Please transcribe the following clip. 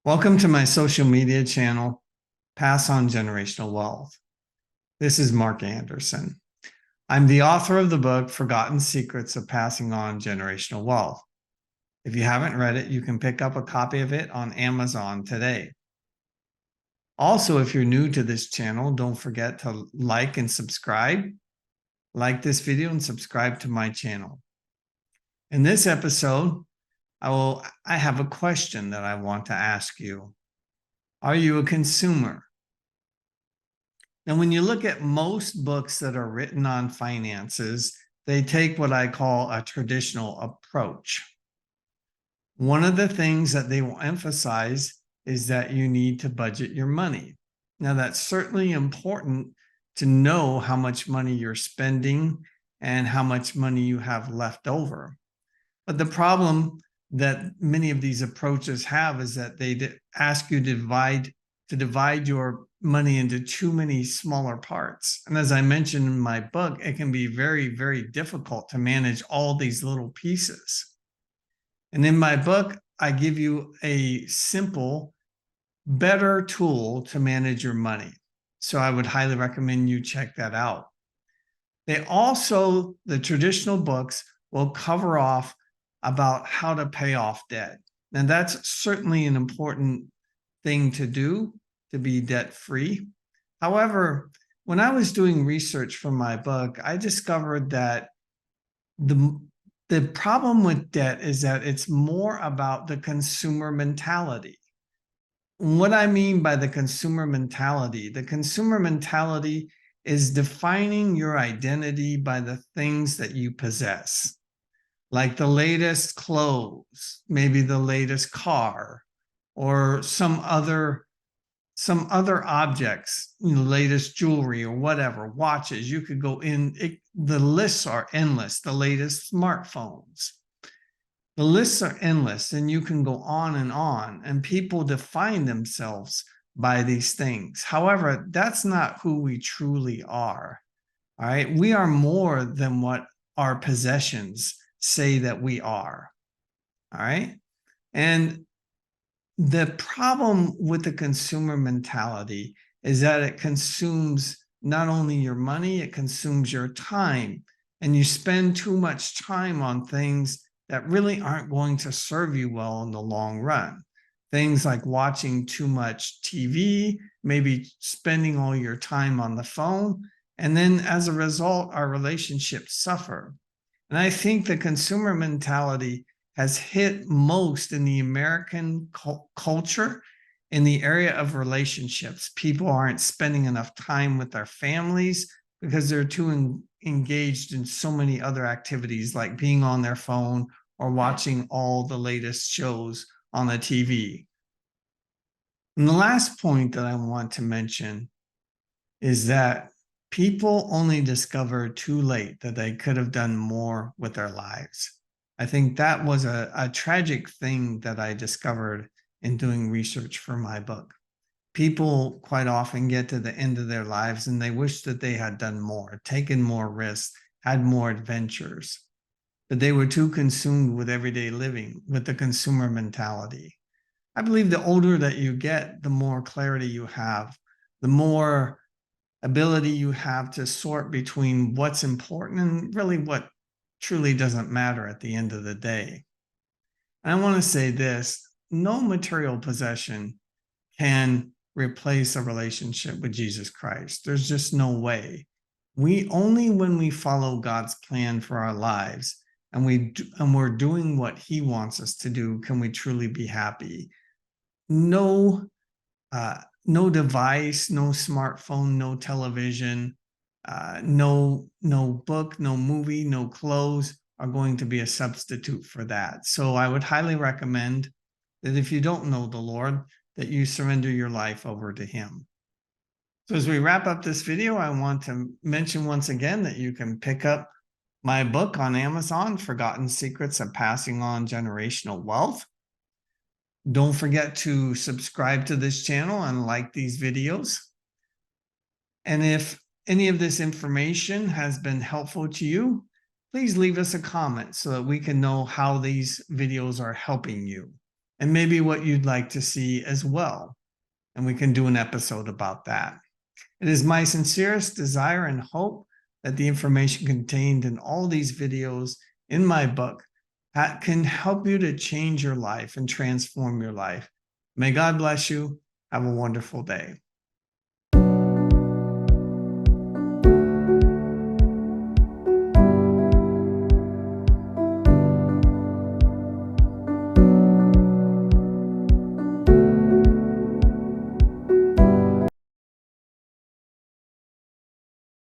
Welcome to my social media channel, Pass on Generational Wealth. This is Mark Anderson. I'm the author of the book, Forgotten Secrets of Passing on Generational Wealth. If you haven't read it, you can pick up a copy of it on Amazon today. Also, if you're new to this channel, don't forget to like and subscribe. Like this video and subscribe to my channel. In this episode, I have a question that I want to ask you. Are you a consumer? Now, when you look at most books that are written on finances, they take what I call a traditional approach. One of the things that they will emphasize is that you need to budget your money. Now, that's certainly important to know how much money you're spending and how much money you have left over. But the problem that many of these approaches have is that they ask you to divide your money into too many smaller parts. And as I mentioned in my book, it can be very, very difficult to manage all these little pieces. And in my book, I give you a simple, better tool to manage your money. So I would highly recommend you check that out. The traditional books will cover off about how to pay off debt. And that's certainly an important thing to do to be debt-free. However, when I was doing research for my book, I discovered that the problem with debt is that it's more about the consumer mentality. What I mean by the consumer mentality is defining your identity by the things that you possess, like the latest clothes, maybe the latest car, or some other objects, latest jewelry or whatever, watches. You could go in, the lists are endless, the latest smartphones. The lists are endless, and you can go on, and people define themselves by these things. However, that's not who we truly are. All right. We are more than what our possessions say that we are. All right. And the problem with the consumer mentality is that it consumes not only your money, it consumes your time. And you spend too much time on things that really aren't going to serve you well in the long run. Things like watching too much TV, maybe spending all your time on the phone. And then as a result, our relationships suffer. And I think the consumer mentality has hit most in the American culture in the area of relationships. People aren't spending enough time with their families because they're too engaged in so many other activities like being on their phone or watching all the latest shows on the TV. And the last point that I want to mention is that people only discover too late that they could have done more with their lives. I think that was a tragic thing that I discovered in doing research for my book. People quite often get to the end of their lives and they wish that they had done more, taken more risks, had more adventures, but they were too consumed with everyday living, with the consumer mentality. I believe the older that you get, the more clarity you have, the more ability you have to sort between what's important and really what truly doesn't matter at the end of the day. And I want to say this, no material possession can replace a relationship with Jesus Christ. There's just no way. Only when we follow God's plan for our lives and we're doing what he wants us to do can we truly be happy. No device, no smartphone, no television, no book, no movie, no clothes are going to be a substitute for that. So I would highly recommend that if you don't know the Lord, that you surrender your life over to him. So as we wrap up this video, I want to mention once again that you can pick up my book on Amazon, Forgotten Secrets of Passing on Generational Wealth. Don't forget to subscribe to this channel and like these videos. And if any of this information has been helpful to you, please leave us a comment so that we can know how these videos are helping you. and maybe what you'd like to see as well. And we can do an episode about that. It is my sincerest desire and hope that the information contained in all these videos in my book can help you to change your life and transform your life. May God bless you. Have a wonderful day.